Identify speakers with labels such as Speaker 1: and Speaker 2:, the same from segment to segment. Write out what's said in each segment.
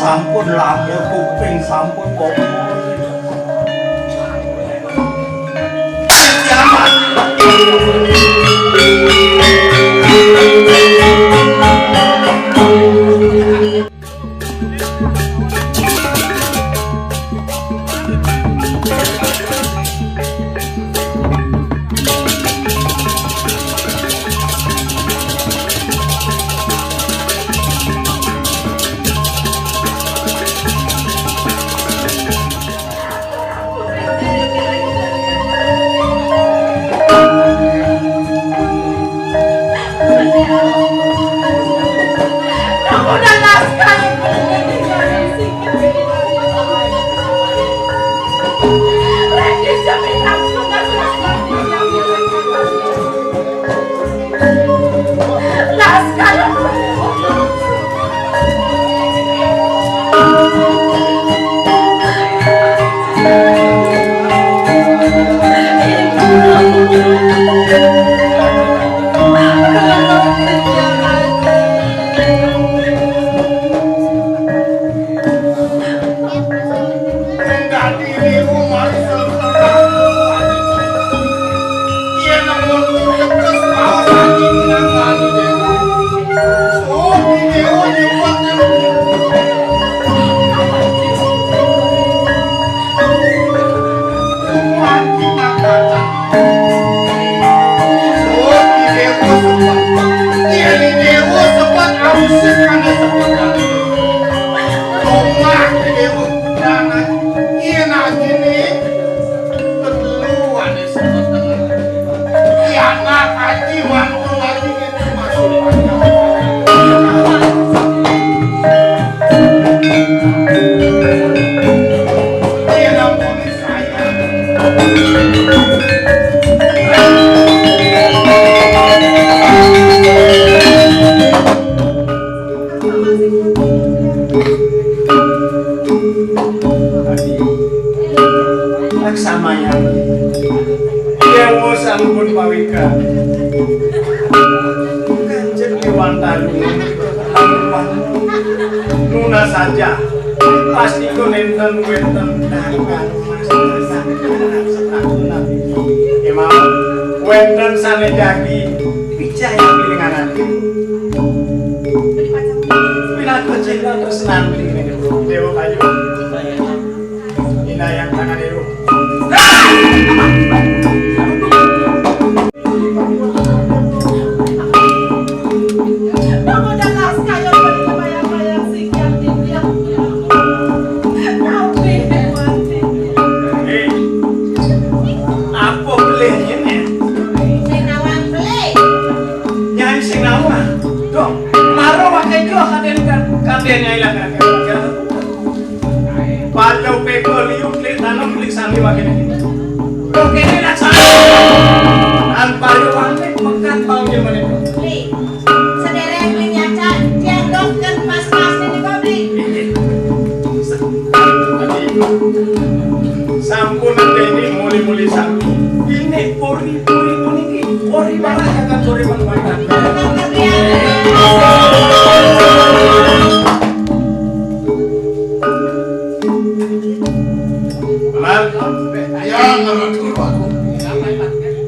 Speaker 1: Sampun lamur kuping sampun bobo kiamat laksamaya dewa sampun pawika kanjeng liwantanu nuna saja pasti nenten wenten dangan emang wenten sanejaki picaya pilinganake pilaku cinta tersenan dewa kayu yang tangan itu apa belinya nih? Sinawan beli yang sinawan dong maro pakai juga kadennya hilang Palau pekol liuk klik tanam klik sangli makin ini. Oke ini laksana. Anparu wangi mekan paunya menit. Klik. Sederek klik nyaca diandongkan mas-mas ini kau beli. Sampun ini muli-muli sampun. Ini puri barang akan puri barang.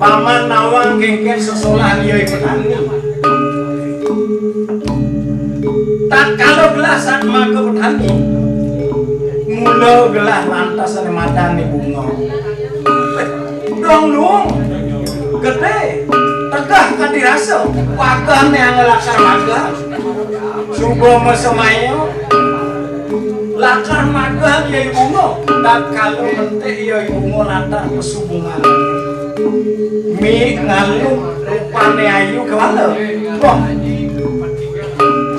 Speaker 1: Paman nawang kengken sesolaan yoi petani tak kalau gelasan maka petani mula gelah lantasan madani bunga dong gede tegah kan dirasa pakan yang ngelakar maga subuh mesemayo lakar maga yoi bunga tak kalau mentek yoi bunga lantar kesubungan mi ngalu rupane ayu kemana? Wah,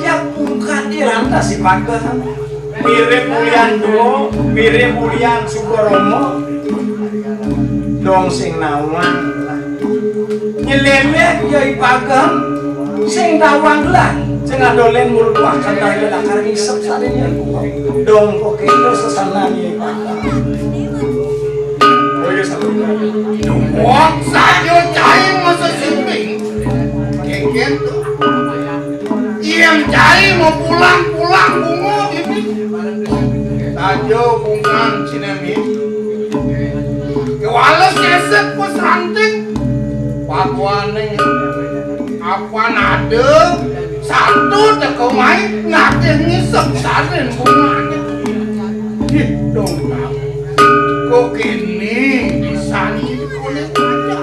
Speaker 1: yang bukan diranta si pakan mirip mulian do, mirip mulian Sukoromo dong sing nawang nyelemek yai pakan Sing tawang lah, sing adolen mulut wakan dari lakar isep sadenya dong kok itu sesananya oh ya satu
Speaker 2: wah saya cai masa simping kengken yang cai mau pulang bungo ini tajo bungan cinemi kewalas kesek pos ranting pakuane apa nade satu teko main ngakin ngisep sarin bunganya dong kok gini bisa nih kulit aja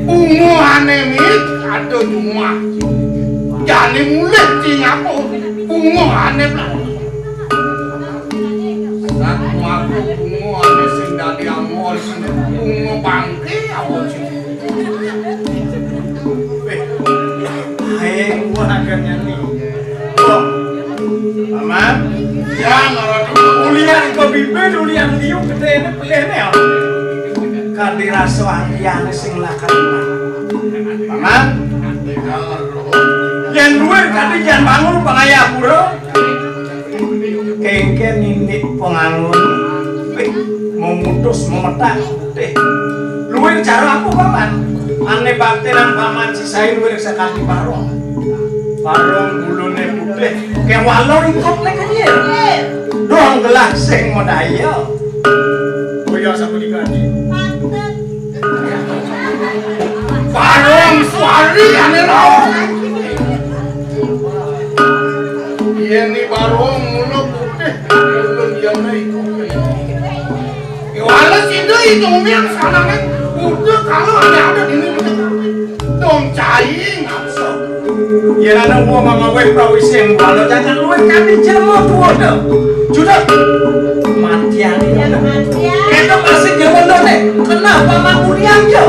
Speaker 2: bungo anemit ada cuma jadi mulai cingapo bungo anem lah satu aku bungo ane sing dari amor bungo bangke awal
Speaker 1: gua agaknya nih oh mama
Speaker 2: ya ngaradu
Speaker 1: ulian kok bibir ulian liu gede ini pelihnya ya kadiraso antiane sing lakar mama yang luar kadi jangan bangun pengaya pura kengken nindit pengangun mau mutus memetak luar cara aku paman ane bakteran paman sisain luar sekali parong bulune putih kayak walor ikut nek kanyir doang gelas sing modaya koyo sama digani
Speaker 2: barong suari ane raw ini barong mulut putih belum dia naik walau itu yang sana kan udah kalau ada di sini dong cai ngapso
Speaker 1: ya ana gua mama weh prawisem kalau jangan luwe kami jamo tuwa do judak matian itu masih jaman done kenapa maku diam yo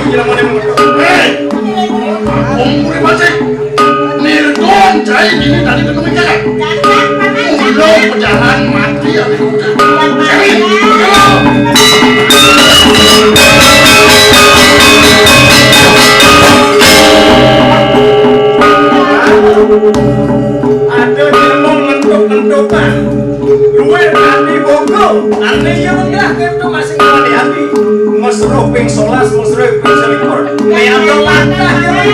Speaker 1: Gawat ini ngomong Mama
Speaker 2: umur masih Nirdon cai gini tadi ketemu jalan belum berjalan mati ya cari
Speaker 1: ada ngomong ngentuk-ngentukan luwe hati bogo ane yang menggahkan itu masih ngawani hati mesro ping solas mesro ping selikur kayak ada langkah yang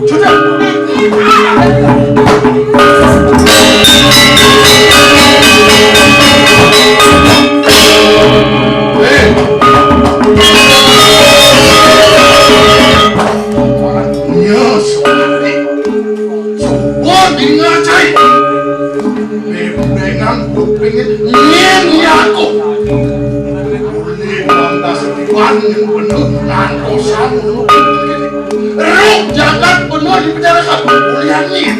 Speaker 1: sudah
Speaker 2: jagat benar dibicarakan kuliah nih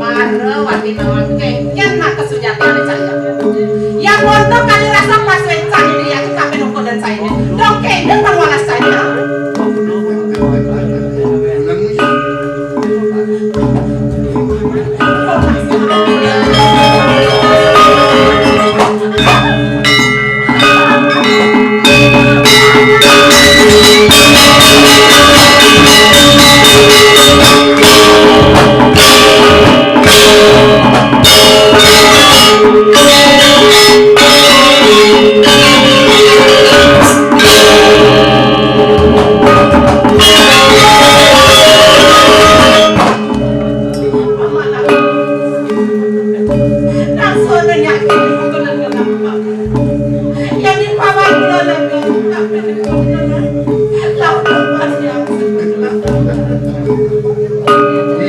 Speaker 3: Mara wati mawang kengken nak kesujatan saya yang untuk kali rasa pas wencang ini yang sampai nunggu dan saya dong kengken terwalas saya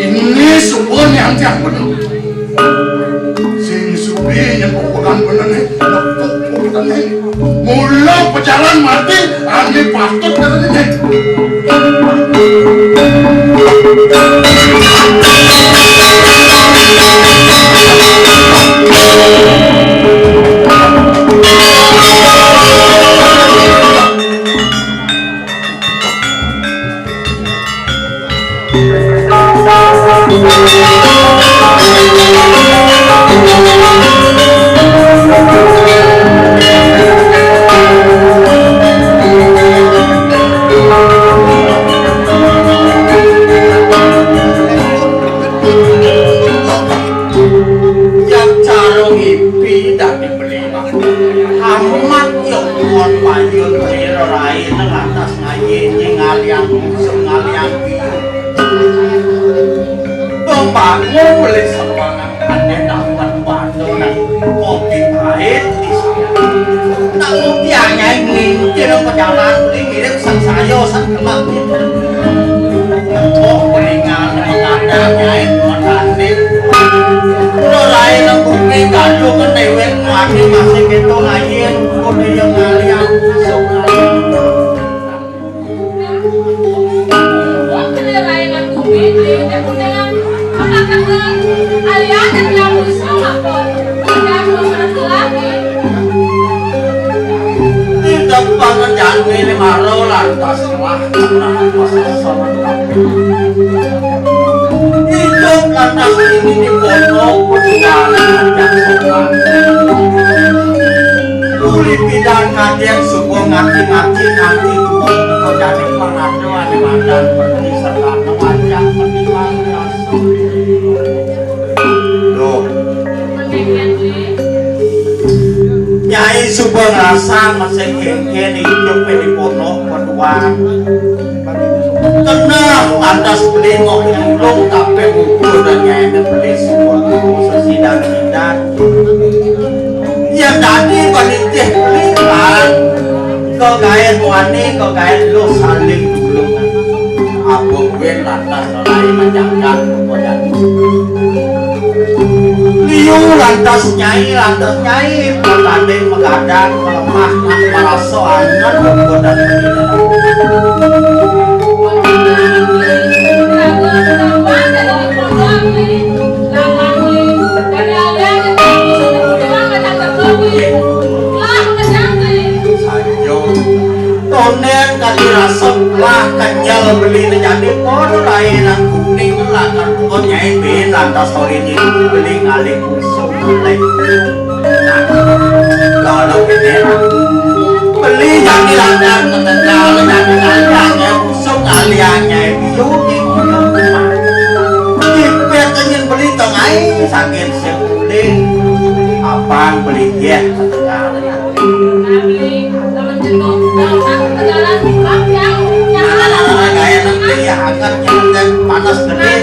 Speaker 2: ini semua yang benar sing subi yang bukan benar nih bukan nih mulut pecahan mati ane patut katanya
Speaker 1: Nyai Subang Rasa masih kengken hidup di Pondok Paduan. Tenang lantas beli ngopi ulung kape buku dan nyai beli Subang sesidang-sidang. Ya tadi panitia beli kan, kau gaya wani, kau gaya lo saling dulu. Apa gue lantas lain menjaga kepada liu lantas nyai bertanding mengadang melemah merasa angan dan tonen kali rasa lah kenyal beli jadi pon lain ang kuning lantas kok nyai ben lantas sore ini beli ngalih kusuk ngalih kalau gede beli jadi lantas ketengal jadi kaliannya kusuk kaliannya biuti jipet ingin beli tengai sakit sekuling apaan beli ya ketengal gaya nanti ya angkat jangan panas gede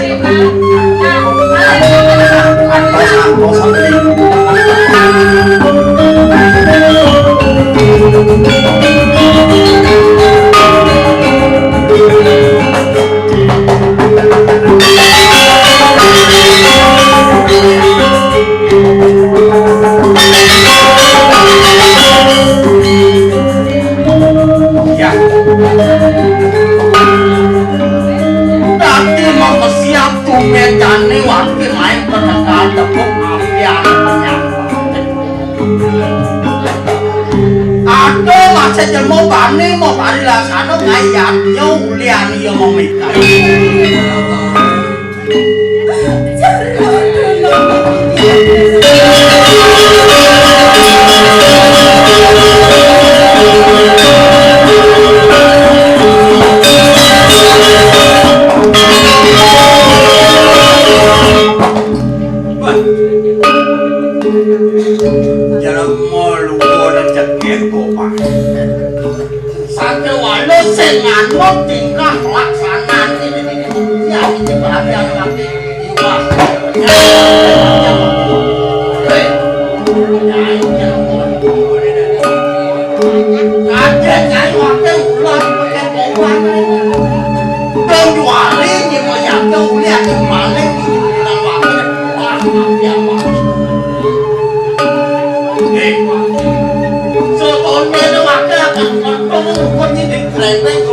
Speaker 1: atau sampai Jani wakil main penekal tepuk apian aduh masih jelmo bani mau bari lasano ngayak nyulian yang mau mikir nganu tingkah pelaksanaan ini ya ini perhatian nanti iwas kaget nyai wakil ulang pakai kowan dan juali ini mau yakil lihat maling dan wakil wah ya wah sebetulnya itu wakil akan menunggu ini di krepeng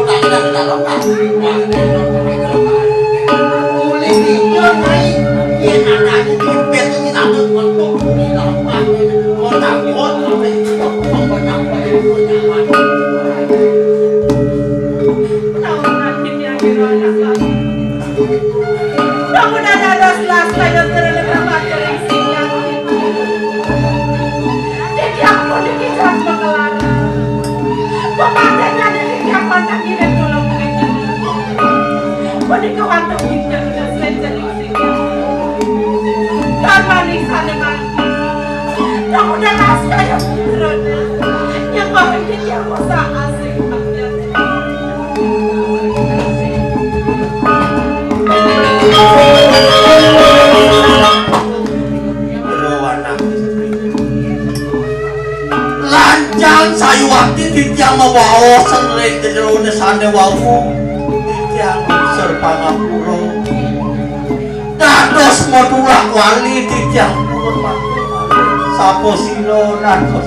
Speaker 3: Kamu udah ada selas saya terus terang singgah. Jadi aku dikisah bakalan. Pemandangan ini yang pandang ini tolong mereka. Pernikahan tuh kita sudah selesai singgah. Karena sana mati. Kamu udah naskah yang terus. Yang kau bikin yang masa asik.
Speaker 1: Lanjang sayuwati titiang mawaosan ring jeroane sane wau titiang serta ngapura dados modulak wali titiang purun sapo silo nados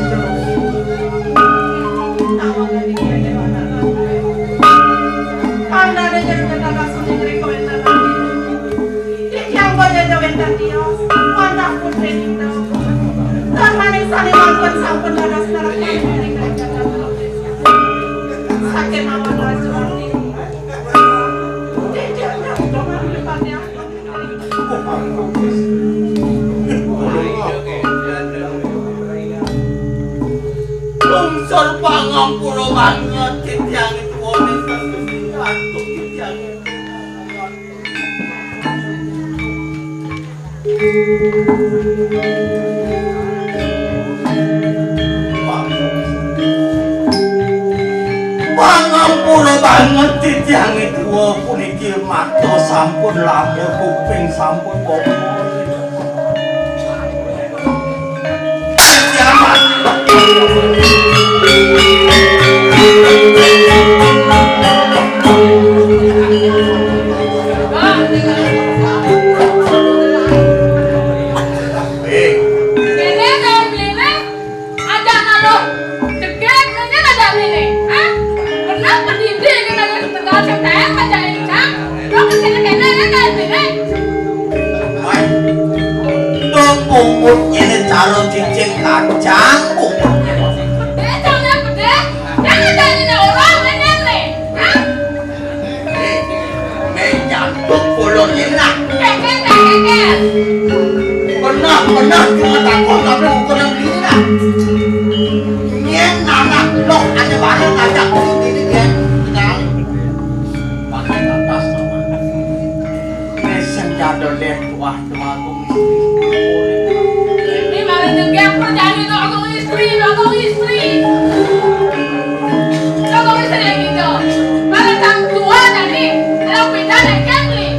Speaker 1: unsur pangampura banget titiang itu wonten kantuk titiang pangampura banget titiang itu puniki mata sampun lamur kuping sampun bobo pungut ini caro cicing kacang pungut
Speaker 3: jangan gede jangan jadi orang nenek
Speaker 1: jantung pulur enak
Speaker 3: keket
Speaker 1: benar cuma takut tapi ukur yang begini lah ini anak loh ada barang ngajak begini dia sekali pakai atas sama ini senjata lihat wah temanku
Speaker 3: perjalanan dokong istri gitu malah sang tua tadi kalau beda naikkan nih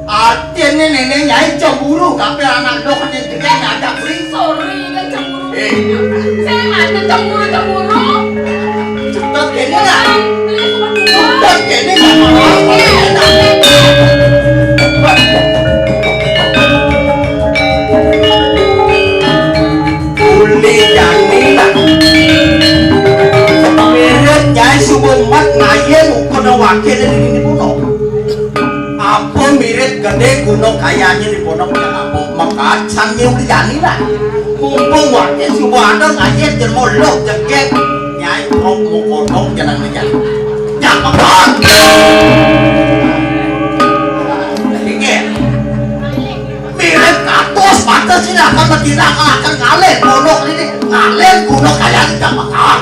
Speaker 1: artinya nenek nyai cemburu tapi anak lo kan yang juga ngajak beli
Speaker 3: sorry kan cemburu saya ada cemburu
Speaker 1: cepet gini lah
Speaker 3: pilih cuma dua
Speaker 1: cepet gini gak mau enak mirip nyai subumat ngayen kono wakil ini puno apa mirip gede gunung kayanya di ponok yang apa makacangnya udah jani lah mumpung wakil subuh ada ngayen jermo lok jengket nyai kok mau kodok jangan ngejar jangan makon mirip katos pantas ini akan bertindak akan ngalir ponok ini ngalir gunung kayanya jangan makon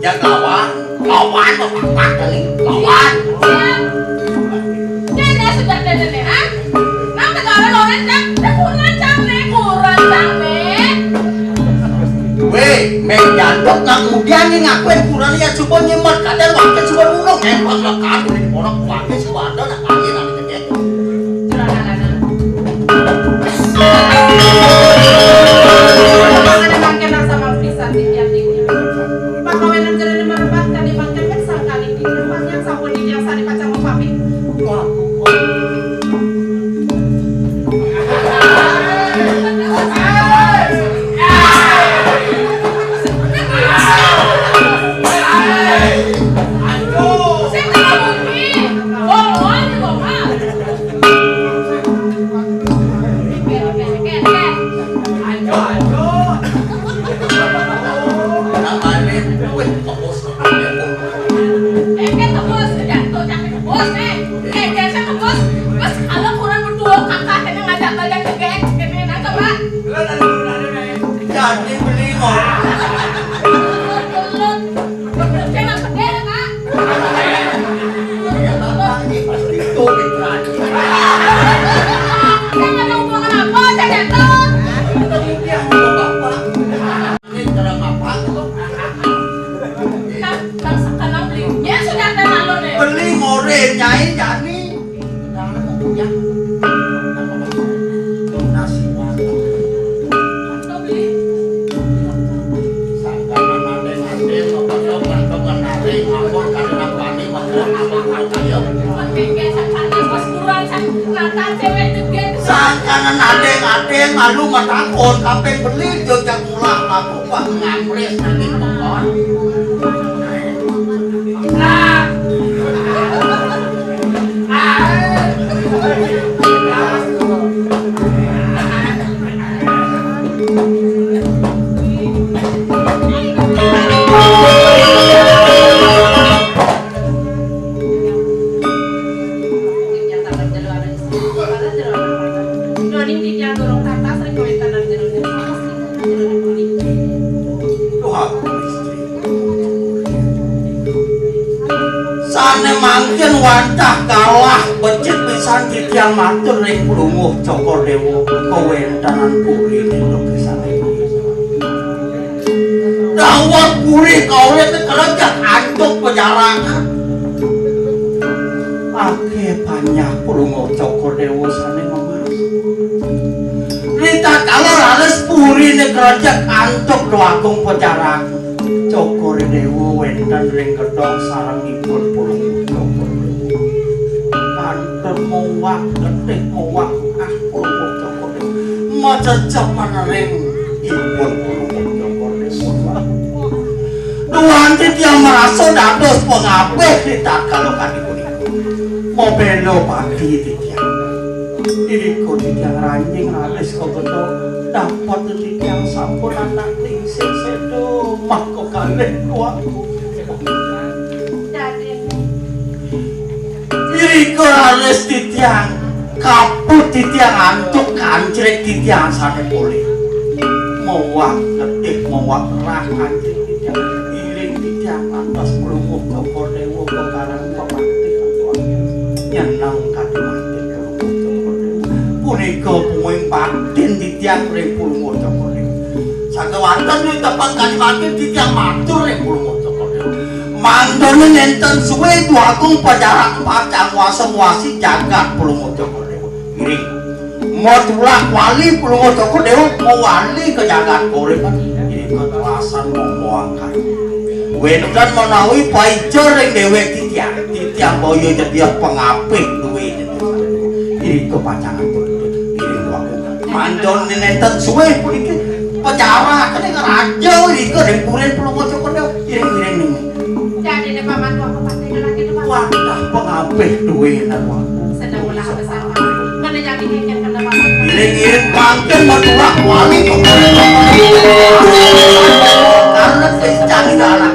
Speaker 1: ya kawan apa nih kawan
Speaker 3: nenek sudah nenek nanti kalau orang kurang
Speaker 1: weh menjandok nggak kemudian nih ngakuin kurang ya coba nyemat kadang wakil coba dulu nembak lekat dari orang wakil coba ada nak lagi nanti jadi
Speaker 3: setan.
Speaker 2: Dia mau bapak. Ini cara apa tuh?
Speaker 3: Kang sekarang beli. Ya sudah ada malu nih.
Speaker 2: Beli more nyai jani. Jangan mau punya. Nasi mantap.
Speaker 3: Tuh beli.
Speaker 2: Sangkanan nade apa nade ngapor karena pani apa kayo.
Speaker 3: Pakai sekarang pas kurang nata cewek juga.
Speaker 2: Sangkanan nade malu matakon kape beli jojak mula aku pak ngapres nanti pokon. Sane mangken wantah kalah becik pisan titiang matur ring prumuh Joko Dewa kawentanan puri niku pisane. Dawuh puri kaule kerajaan antuk penjarangan. Ake banyak prumuh Joko Dewa sane memas. Rita kalau laras puri ne kerajaan antuk doagung penjarangan. Joko Dewa wenten ring gedhong sarengipun pulung Joko Dewa. Kanten mowak getih mowak pulung Joko Dewa. Macecepan ring ibun pulung Joko Dewa. Duanti tiyang merasa dados pengapih ditakalokan ibu niku. Mobelo pagi tiyang. Iriko tiyang ranjing ralis kogendo dapat tiyang sampun anak ningsih sedo mako kalih tuaku. Iriko ralis tiyang kaput tiyang antuk kancrek tiyang sane pulih. Mowak getih mowak rah kancrek tiyang iring tiyang atas prumuh Joko Dewa kekarang pemantik nyeneng kadumanten Joko Dewa. Punika pumuing patin tiyang ring prumuh Joko Dewa. Sakawanten ing tepang kalimanten tiyang matur ring prumuh Joko Dewa. Mandone nenten suwe duagung pajarak pacang wasem-wasi jagat prumuh Joko Dewa. Iring modulak wali prumuh Joko Dewa mewali ke jagat korepan ini ketelasan momoakan. Wendan menawi paijo ring dhewek titiang boyo jadi pengapih duwe iki kepacangan iring duaku mandon nenten suwe puniki pecara kene raja iki ring kuren Prumuh Joko Dewa iring-iring ning
Speaker 3: Jadi ne paman kok pating lagi ne
Speaker 2: wadah pengapih duwe nang
Speaker 3: sedang ulah besar mana jadi kengken kana paman
Speaker 2: iring-iring mangken matulak wali kok karena kencang dalam